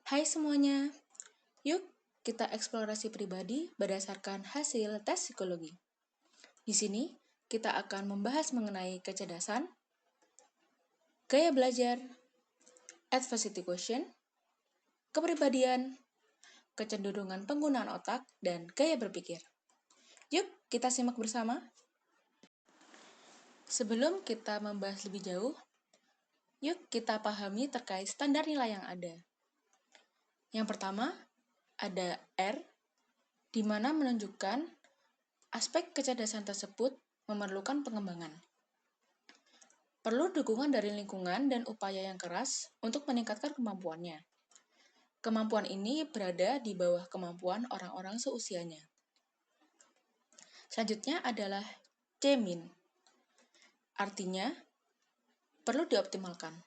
Hai semuanya, yuk kita eksplorasi pribadi berdasarkan hasil tes psikologi. Di sini, kita akan membahas mengenai kecerdasan, gaya belajar, adversity quotient, kepribadian, kecenderungan penggunaan otak, dan gaya berpikir. Yuk kita simak bersama. Sebelum kita membahas lebih jauh, yuk kita pahami terkait standar nilai yang ada. Yang pertama, ada R, di mana menunjukkan aspek kecerdasan tersebut memerlukan pengembangan. Perlu dukungan dari lingkungan dan upaya yang keras untuk meningkatkan kemampuannya. Kemampuan ini berada di bawah kemampuan orang-orang seusianya. Selanjutnya adalah C-min. Artinya, perlu dioptimalkan.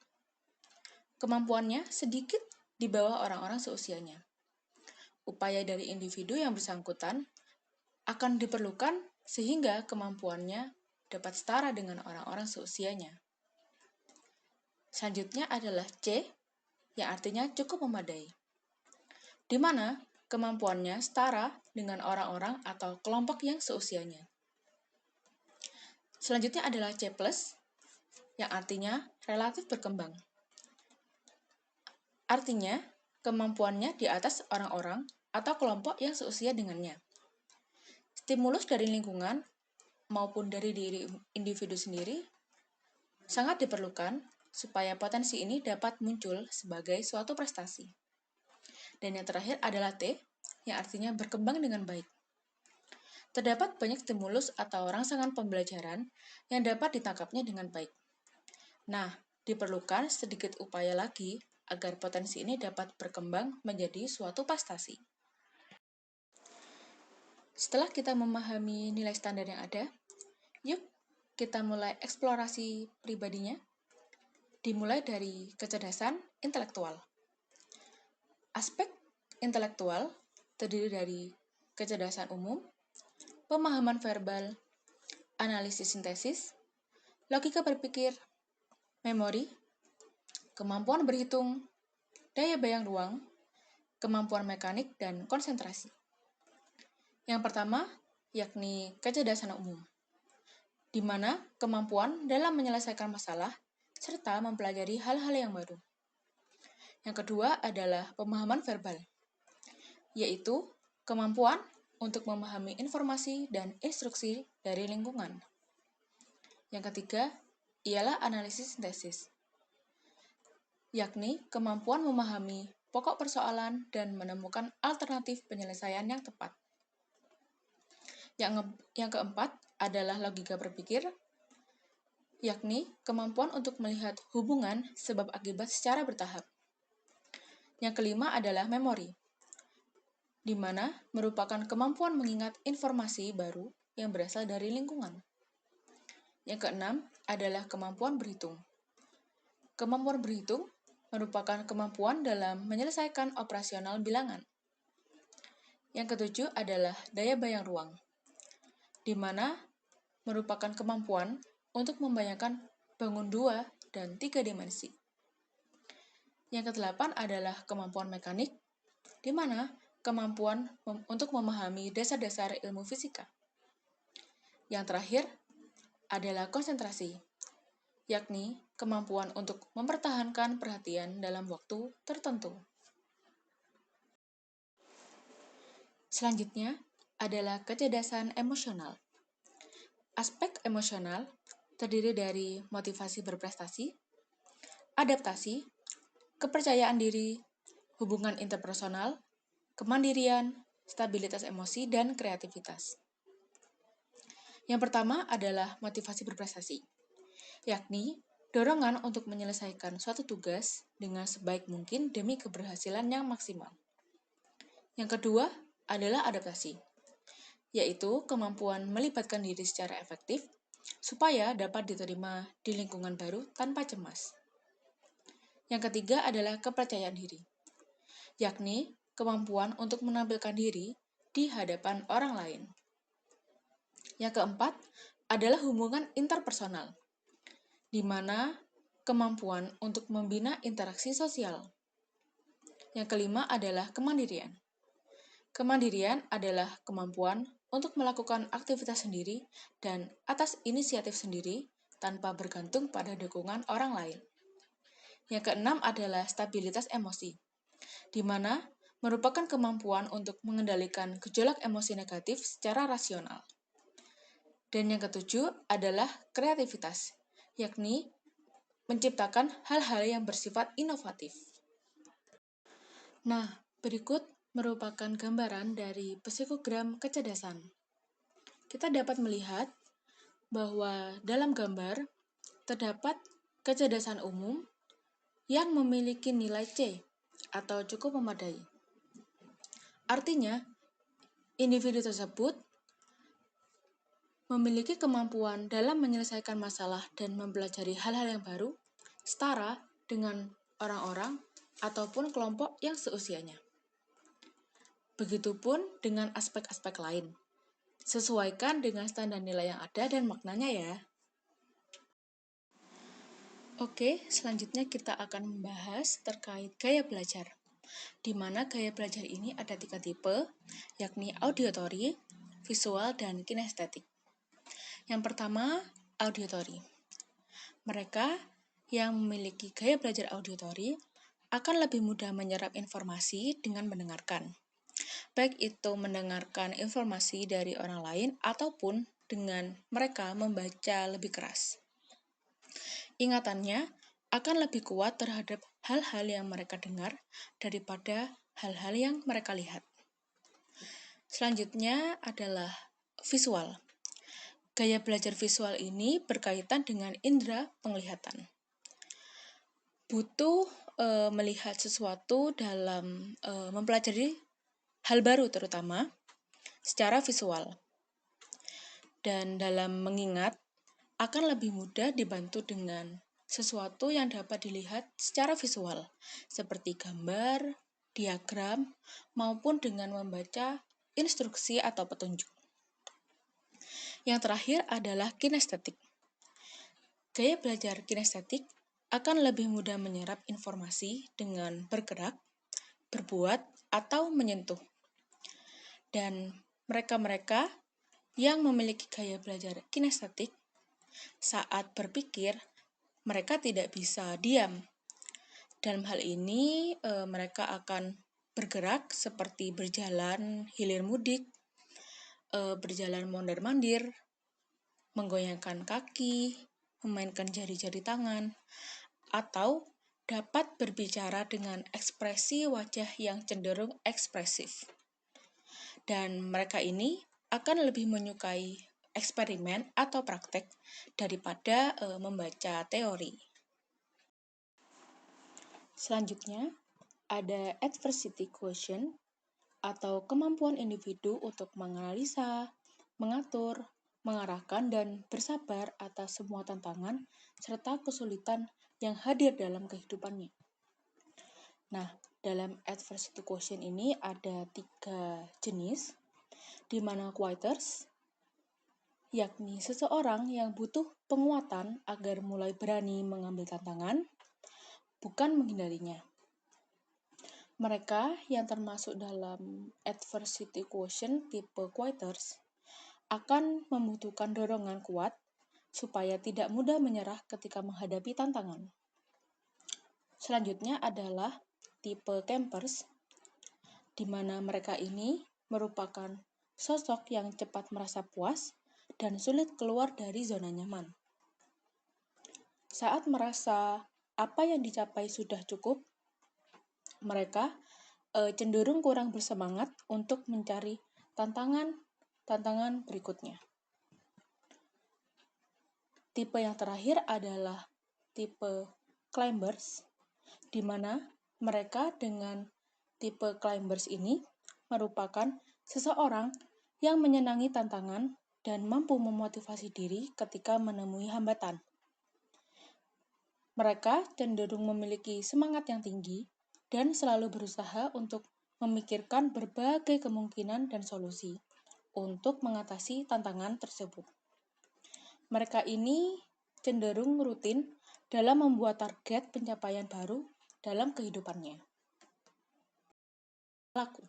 Kemampuannya sedikit di bawah orang-orang seusianya. Upaya dari individu yang bersangkutan akan diperlukan sehingga kemampuannya dapat setara dengan orang-orang seusianya. Selanjutnya adalah C, yang artinya cukup memadai, di mana kemampuannya setara dengan orang-orang atau kelompok yang seusianya. Selanjutnya adalah C+, yang artinya relatif berkembang. Artinya, kemampuannya di atas orang-orang atau kelompok yang seusia dengannya. Stimulus dari lingkungan maupun dari diri individu sendiri sangat diperlukan supaya potensi ini dapat muncul sebagai suatu prestasi. Dan yang terakhir adalah T, yang artinya berkembang dengan baik. Terdapat banyak stimulus atau rangsangan pembelajaran yang dapat ditangkapnya dengan baik. Nah, diperlukan sedikit upaya lagi agar potensi ini dapat berkembang menjadi suatu prestasi. Setelah kita memahami nilai standar yang ada, yuk kita mulai eksplorasi pribadinya, dimulai dari kecerdasan intelektual. Aspek intelektual terdiri dari kecerdasan umum, pemahaman verbal, analisis sintesis, logika berpikir, memori, kemampuan berhitung, daya bayang ruang, kemampuan mekanik, dan konsentrasi. Yang pertama, yakni kecerdasan umum, di mana kemampuan dalam menyelesaikan masalah serta mempelajari hal-hal yang baru. Yang kedua adalah pemahaman verbal, yaitu kemampuan untuk memahami informasi dan instruksi dari lingkungan. Yang ketiga ialah analisis sintesis, yakni kemampuan memahami pokok persoalan dan menemukan alternatif penyelesaian yang tepat. Yang keempat adalah logika berpikir, yakni kemampuan untuk melihat hubungan sebab akibat secara bertahap. Yang kelima adalah memori, di mana merupakan kemampuan mengingat informasi baru yang berasal dari lingkungan. Yang keenam adalah kemampuan berhitung. Kemampuan berhitung merupakan kemampuan dalam menyelesaikan operasional bilangan. Yang ketujuh adalah daya bayang ruang, di mana merupakan kemampuan untuk membayangkan bangun 2 dan 3 dimensi. Yang kedelapan adalah kemampuan mekanik, di mana kemampuan untuk memahami dasar-dasar ilmu fisika. Yang terakhir adalah konsentrasi, yakni kemampuan untuk mempertahankan perhatian dalam waktu tertentu. Selanjutnya adalah kecerdasan emosional. Aspek emosional terdiri dari motivasi berprestasi, adaptasi, kepercayaan diri, hubungan interpersonal, kemandirian, stabilitas emosi, dan kreativitas. Yang pertama adalah motivasi berprestasi, yakni dorongan untuk menyelesaikan suatu tugas dengan sebaik mungkin demi keberhasilan yang maksimal. Yang kedua adalah adaptasi, yaitu kemampuan melibatkan diri secara efektif supaya dapat diterima di lingkungan baru tanpa cemas. Yang ketiga adalah kepercayaan diri, yakni kemampuan untuk menampilkan diri di hadapan orang lain. Yang keempat adalah hubungan interpersonal, di mana kemampuan untuk membina interaksi sosial. Yang kelima adalah kemandirian. Kemandirian adalah kemampuan untuk melakukan aktivitas sendiri dan atas inisiatif sendiri tanpa bergantung pada dukungan orang lain. Yang keenam adalah stabilitas emosi, di mana merupakan kemampuan untuk mengendalikan gejolak emosi negatif secara rasional. Dan yang ketujuh adalah kreativitas, yakni menciptakan hal-hal yang bersifat inovatif. Nah, berikut merupakan gambaran dari psikogram kecerdasan. Kita dapat melihat bahwa dalam gambar terdapat kecerdasan umum yang memiliki nilai C atau cukup memadai. Artinya, individu tersebut memiliki kemampuan dalam menyelesaikan masalah dan mempelajari hal-hal yang baru, setara dengan orang-orang ataupun kelompok yang seusianya. Begitupun dengan aspek-aspek lain. Sesuaikan dengan standar nilai yang ada dan maknanya ya. Oke, selanjutnya kita akan membahas terkait gaya belajar. Di mana gaya belajar ini ada 3 tipe, yakni auditory, visual, dan kinestetik. Yang pertama, auditory. Mereka yang memiliki gaya belajar auditory akan lebih mudah menyerap informasi dengan mendengarkan. Baik itu mendengarkan informasi dari orang lain ataupun dengan mereka membaca lebih keras. Ingatannya akan lebih kuat terhadap hal-hal yang mereka dengar daripada hal-hal yang mereka lihat. Selanjutnya adalah visual. Gaya belajar visual ini berkaitan dengan indera penglihatan. Butuh melihat sesuatu dalam mempelajari hal baru terutama secara visual. Dan dalam mengingat akan lebih mudah dibantu dengan sesuatu yang dapat dilihat secara visual, seperti gambar, diagram, maupun dengan membaca instruksi atau petunjuk. Yang terakhir adalah kinestetik. Gaya belajar kinestetik akan lebih mudah menyerap informasi dengan bergerak, berbuat, atau menyentuh. Dan mereka-mereka yang memiliki gaya belajar kinestetik, saat berpikir, mereka tidak bisa diam. Dalam hal ini, mereka akan bergerak seperti berjalan hilir mudik, berjalan mondar-mandir, menggoyangkan kaki, memainkan jari-jari tangan, atau dapat berbicara dengan ekspresi wajah yang cenderung ekspresif. Dan mereka ini akan lebih menyukai eksperimen atau praktek daripada membaca teori. Selanjutnya, ada adversity quotient atau kemampuan individu untuk menganalisa, mengatur, mengarahkan, dan bersabar atas semua tantangan serta kesulitan yang hadir dalam kehidupannya. Nah, dalam adversity quotient ini ada 3 jenis, di mana quitters, yakni seseorang yang butuh penguatan agar mulai berani mengambil tantangan, bukan menghindarinya. Mereka yang termasuk dalam adversity quotient tipe quitters akan membutuhkan dorongan kuat supaya tidak mudah menyerah ketika menghadapi tantangan. Selanjutnya adalah tipe campers, di mana mereka ini merupakan sosok yang cepat merasa puas dan sulit keluar dari zona nyaman. Saat merasa apa yang dicapai sudah cukup, mereka cenderung kurang bersemangat untuk mencari tantangan berikutnya. Tipe yang terakhir adalah tipe climbers, di mana mereka dengan tipe climbers ini merupakan seseorang yang menyenangi tantangan dan mampu memotivasi diri ketika menemui hambatan. Mereka cenderung memiliki semangat yang tinggi dan selalu berusaha untuk memikirkan berbagai kemungkinan dan solusi untuk mengatasi tantangan tersebut. Mereka ini cenderung rutin dalam membuat target pencapaian baru dalam kehidupannya. pelaku.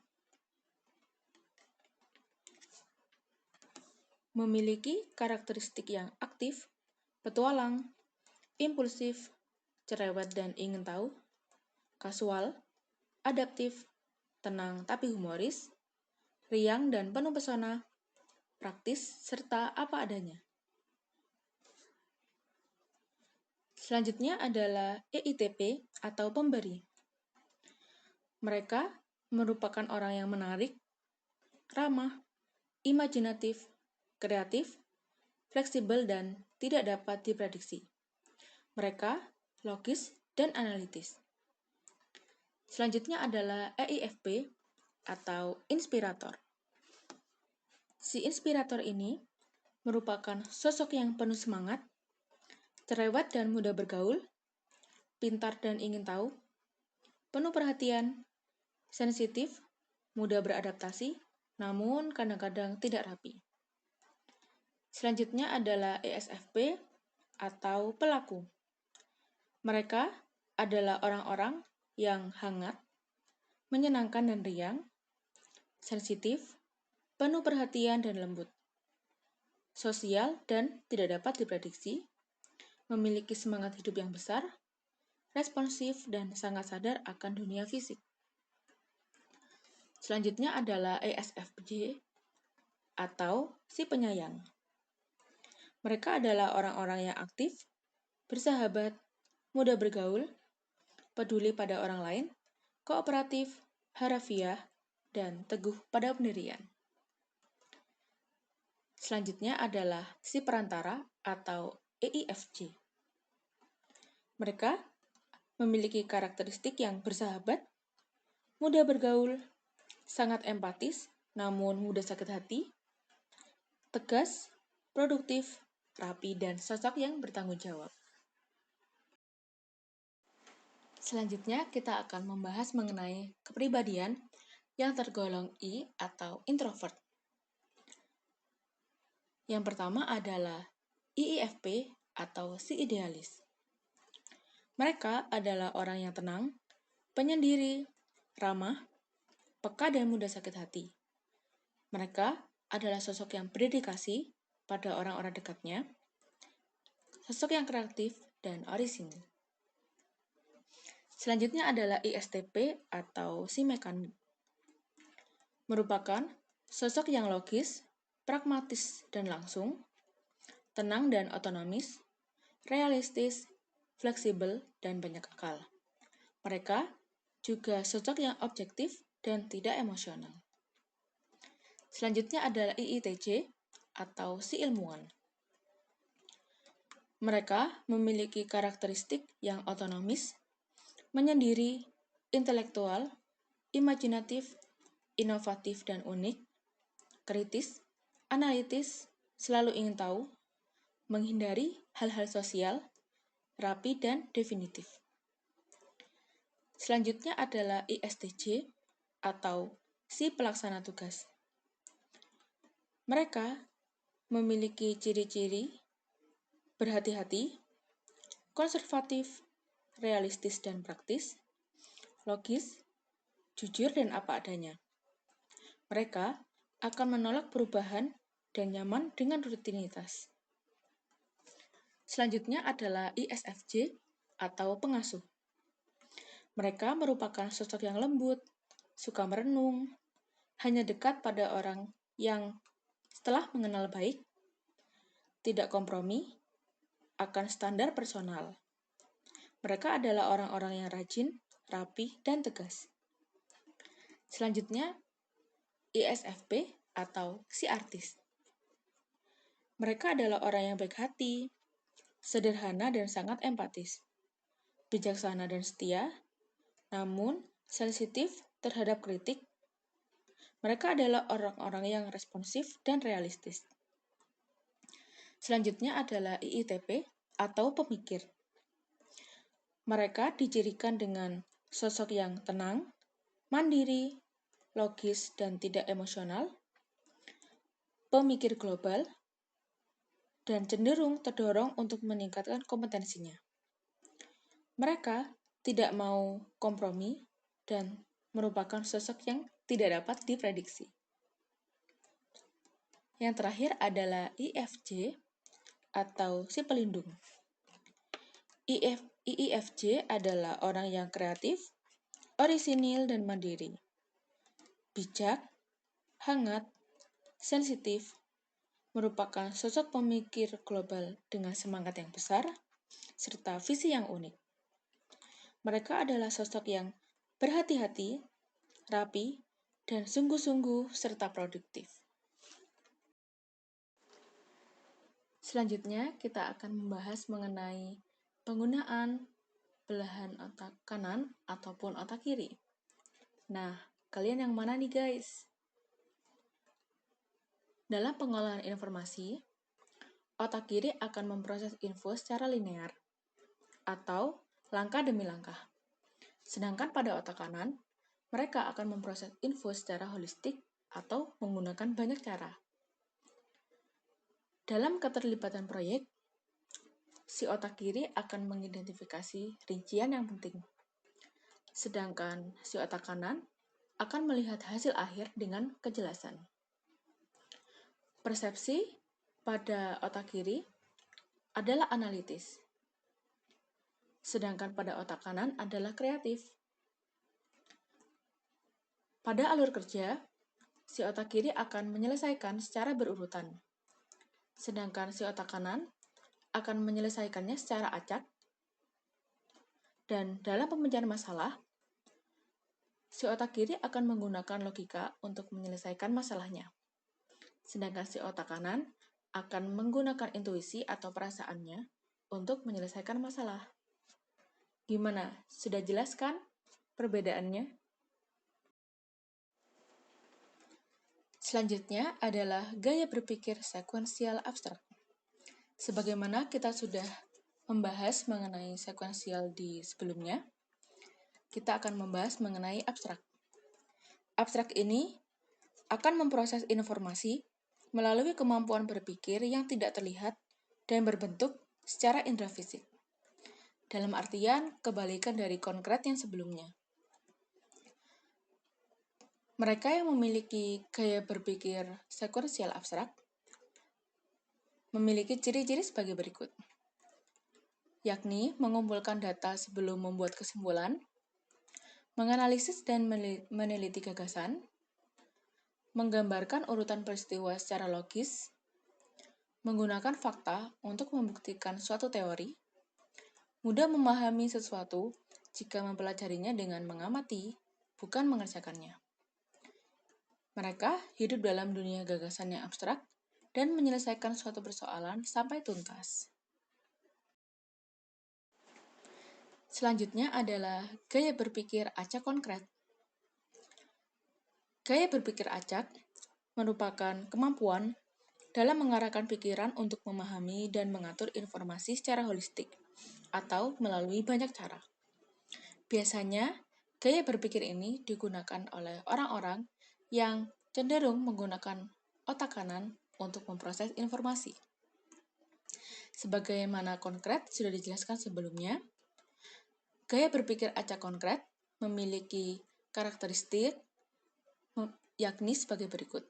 Memiliki karakteristik yang aktif, petualang, impulsif, cerewet dan ingin tahu, kasual, adaptif, tenang tapi humoris, riang dan penuh pesona, praktis, serta apa adanya. Selanjutnya adalah EITP atau pemberi. Mereka merupakan orang yang menarik, ramah, imajinatif, kreatif, fleksibel, dan tidak dapat diprediksi. Mereka logis dan analitis. Selanjutnya adalah EIFP atau inspirator. Si inspirator ini merupakan sosok yang penuh semangat, cerewet dan mudah bergaul, pintar dan ingin tahu, penuh perhatian, sensitif, mudah beradaptasi, namun kadang-kadang tidak rapi. Selanjutnya adalah ESFP atau pelaku. Mereka adalah orang-orang yang hangat, menyenangkan dan riang, sensitif, penuh perhatian dan lembut, sosial dan tidak dapat diprediksi, memiliki semangat hidup yang besar, responsif, dan sangat sadar akan dunia fisik. Selanjutnya adalah ESFJ atau si penyayang. Mereka adalah orang-orang yang aktif, bersahabat, mudah bergaul, peduli pada orang lain, kooperatif, harafiah, dan teguh pada pendirian. Selanjutnya adalah si perantara atau EIFJ. Mereka memiliki karakteristik yang bersahabat, mudah bergaul, sangat empatis, namun mudah sakit hati, tegas, produktif, rapi, dan sosok yang bertanggung jawab. Selanjutnya, kita akan membahas mengenai kepribadian yang tergolong I atau introvert. Yang pertama adalah IIFP atau si idealis. Mereka adalah orang yang tenang, penyendiri, ramah, peka dan mudah sakit hati. Mereka adalah sosok yang berdedikasi pada orang-orang dekatnya, sosok yang kreatif dan orisinil. Selanjutnya adalah ISTP atau si mekanik. Merupakan sosok yang logis, pragmatis dan langsung, tenang dan otonomis, realistis, fleksibel, dan banyak akal. Mereka juga sosok yang objektif dan tidak emosional. Selanjutnya adalah IITJ atau si ilmuwan. Mereka memiliki karakteristik yang otonomis, menyendiri, intelektual, imajinatif, inovatif dan unik, kritis, analitis, selalu ingin tahu, menghindari hal-hal sosial, rapi dan definitif. Selanjutnya adalah ISTJ atau si pelaksana tugas. Mereka memiliki ciri-ciri berhati-hati, konservatif, realistis dan praktis, logis, jujur dan apa adanya. Mereka akan menolak perubahan dan nyaman dengan rutinitas. Selanjutnya adalah ISFJ atau pengasuh. Mereka merupakan sosok yang lembut, suka merenung, hanya dekat pada orang yang setelah mengenal baik, tidak kompromi, akan standar personal. Mereka adalah orang-orang yang rajin, rapi, dan tegas. Selanjutnya, ISFP atau si artis. Mereka adalah orang yang baik hati, sederhana dan sangat empatis, bijaksana dan setia, namun sensitif terhadap kritik. Mereka adalah orang-orang yang responsif dan realistis. Selanjutnya adalah IITP atau pemikir. Mereka dicirikan dengan sosok yang tenang, mandiri, logis dan tidak emosional, pemikir global, dan cenderung terdorong untuk meningkatkan kompetensinya. Mereka tidak mau kompromi dan merupakan sosok yang tidak dapat diprediksi. Yang terakhir adalah IIFJ atau si pelindung. IIFJ adalah orang yang kreatif, orisinil, dan mandiri. Bijak, hangat, sensitif, merupakan sosok pemikir global dengan semangat yang besar, serta visi yang unik. Mereka adalah sosok yang berhati-hati, rapi, dan sungguh-sungguh serta produktif. Selanjutnya, kita akan membahas mengenai penggunaan belahan otak kanan ataupun otak kiri. Nah, kalian yang mana nih guys? Dalam pengolahan informasi, otak kiri akan memproses info secara linear atau langkah demi langkah. Sedangkan pada otak kanan, mereka akan memproses info secara holistik atau menggunakan banyak cara. Dalam keterlibatan proyek, si otak kiri akan mengidentifikasi rincian yang penting. Sedangkan si otak kanan akan melihat hasil akhir dengan kejelasan. Persepsi pada otak kiri adalah analitis. Sedangkan pada otak kanan adalah kreatif. Pada alur kerja, si otak kiri akan menyelesaikan secara berurutan. Sedangkan si otak kanan akan menyelesaikannya secara acak. Dan dalam pemecahan masalah, si otak kiri akan menggunakan logika untuk menyelesaikan masalahnya. Sedangkan si otak kanan akan menggunakan intuisi atau perasaannya untuk menyelesaikan masalah. Gimana? Sudah jelas kan perbedaannya? Selanjutnya adalah gaya berpikir sekuensial abstrak. Sebagaimana kita sudah membahas mengenai sekuensial di sebelumnya, kita akan membahas mengenai abstrak. Abstrak ini akan memproses informasi melalui kemampuan berpikir yang tidak terlihat dan berbentuk secara indera fisik. Dalam artian kebalikan dari konkret yang sebelumnya. Mereka yang memiliki gaya berpikir sekuensial abstrak memiliki ciri-ciri sebagai berikut, yakni mengumpulkan data sebelum membuat kesimpulan, menganalisis dan meneliti gagasan, menggambarkan urutan peristiwa secara logis, menggunakan fakta untuk membuktikan suatu teori, mudah memahami sesuatu jika mempelajarinya dengan mengamati, bukan mengerjakannya. Mereka hidup dalam dunia gagasan yang abstrak dan menyelesaikan suatu persoalan sampai tuntas. Selanjutnya adalah gaya berpikir acak konkret. Gaya berpikir acak merupakan kemampuan dalam mengarahkan pikiran untuk memahami dan mengatur informasi secara holistik atau melalui banyak cara. Biasanya, gaya berpikir ini digunakan oleh orang-orang yang cenderung menggunakan otak kanan untuk memproses informasi. Sebagaimana konkret sudah dijelaskan sebelumnya, gaya berpikir acak konkret memiliki karakteristik yakni sebagai berikut.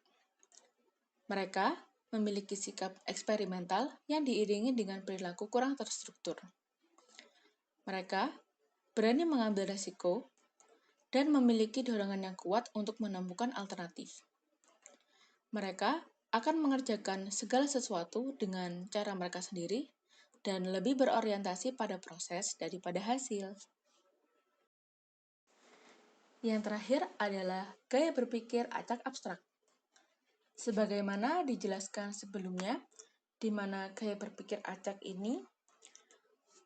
Mereka memiliki sikap eksperimental yang diiringi dengan perilaku kurang terstruktur. Mereka berani mengambil resiko dan memiliki dorongan yang kuat untuk menemukan alternatif. Mereka akan mengerjakan segala sesuatu dengan cara mereka sendiri dan lebih berorientasi pada proses daripada hasil. Yang terakhir adalah gaya berpikir acak abstrak. Sebagaimana dijelaskan sebelumnya, di mana gaya berpikir acak ini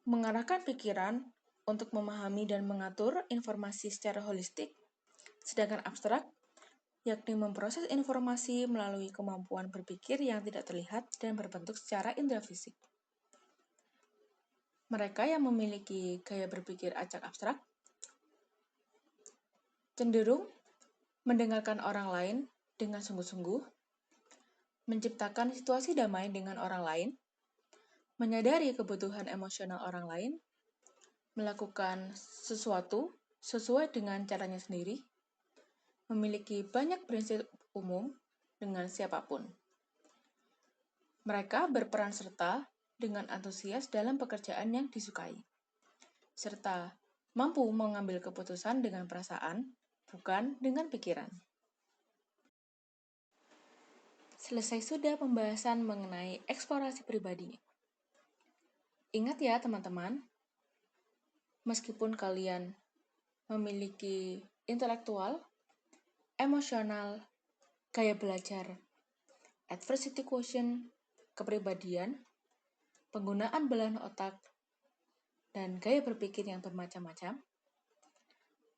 mengarahkan pikiran untuk memahami dan mengatur informasi secara holistik, sedangkan abstrak yakni memproses informasi melalui kemampuan berpikir yang tidak terlihat dan berbentuk secara indera fisik. Mereka yang memiliki gaya berpikir acak abstrak cenderung mendengarkan orang lain dengan sungguh-sungguh, menciptakan situasi damai dengan orang lain, menyadari kebutuhan emosional orang lain, melakukan sesuatu sesuai dengan caranya sendiri, memiliki banyak prinsip umum dengan siapapun. Mereka berperan serta dengan antusias dalam pekerjaan yang disukai, serta mampu mengambil keputusan dengan perasaan, bukan dengan pikiran. Selesai sudah pembahasan mengenai eksplorasi pribadi. Ingat ya teman-teman, meskipun kalian memiliki intelektual, emosional, gaya belajar, adversity quotient, kepribadian, penggunaan belahan otak, dan gaya berpikir yang bermacam-macam,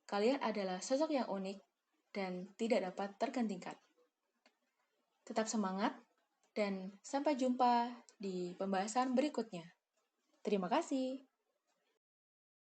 kalian adalah sosok yang unik dan tidak dapat tergantikan. Tetap semangat, dan sampai jumpa di pembahasan berikutnya. Terima kasih.